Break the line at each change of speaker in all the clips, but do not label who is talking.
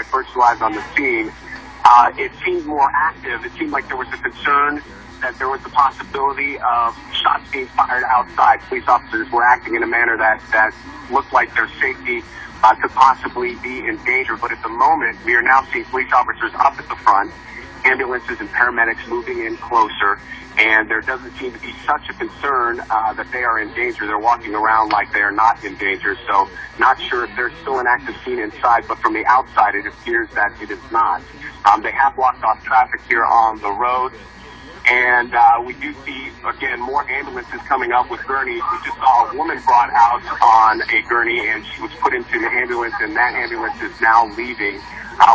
I first arrived on the scene, it seemed more active. It seemed like there was a concern that there was the possibility of shots being fired outside. Police officers were acting in a manner that looked like their safety could possibly be in danger. But at the moment, we are now seeing police officers up at the front, ambulances and paramedics moving in closer, and there doesn't seem to be such a concern that they are in danger. They're walking around like they are not in danger, so not sure if there's still an active scene inside, but from the outside it appears that it is not. They have blocked off traffic here on the road, and we do see, again, more ambulances coming up with gurneys. We just saw a woman brought out on a gurney, and she was put into the ambulance, and that ambulance is now leaving.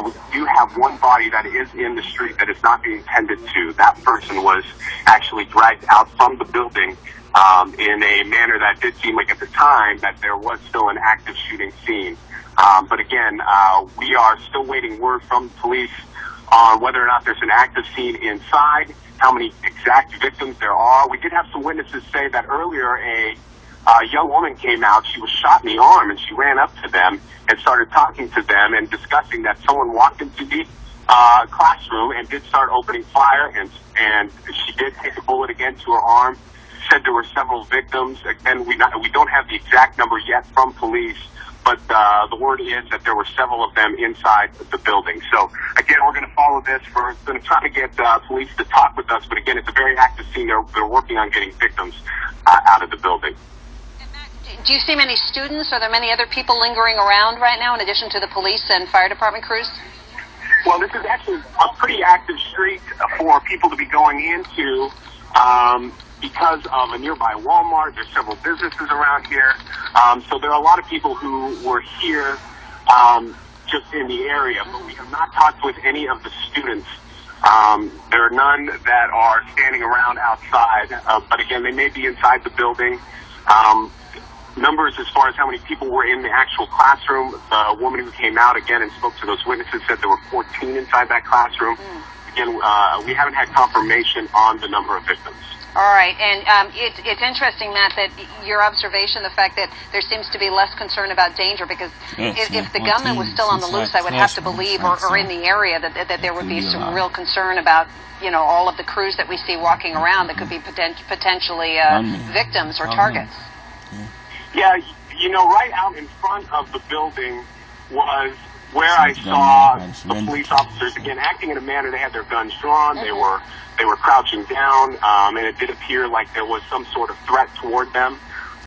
We do have one body that is in the street that is not being tended to. That person was actually dragged out from the building in a manner that did seem like at the time that there was still an active shooting scene. But again, we are still waiting word from police on whether or not there's an active scene inside, how many exact victims there are. We did have some witnesses say that earlier a young woman came out. She was shot in the arm, and she ran up to them and started talking to them and discussing that someone walked into the classroom and did start opening fire, and she did take a bullet again to her arm. Said there were several victims. Again, we don't have the exact number yet from police, but the word is that there were several of them inside the building. So again, we're going to follow this. We're going to try to get police to talk with us, but again, it's a very active scene. They're working on getting victims out of the building.
Do you see many students? Are there many other people lingering around right now in addition to the police and fire department crews?
Well, this is actually a pretty active street for people to be going into because of a nearby Walmart. There's several businesses around here. So there are a lot of people who were here just in the area, but we have not talked with any of the students. There are none that are standing around outside, but again, they may be inside the building. Numbers as far as how many people were in the actual classroom. The woman who came out again and spoke to those witnesses said there were 14 inside that classroom. Again, we haven't had confirmation on the number of victims.
All right, and it's interesting, Matt, that your observation, the fact that there seems to be less concern about danger, because if the gunman was still on the loose, I would have to believe, or in the area, that there would be some real concern about, you know, all of the crews that we see walking around that could be potentially victims or targets.
Yeah, you know, right out in front of the building was where I saw the police officers, again, acting in a manner. They had their guns drawn. They were crouching down, and it did appear like there was some sort of threat toward them.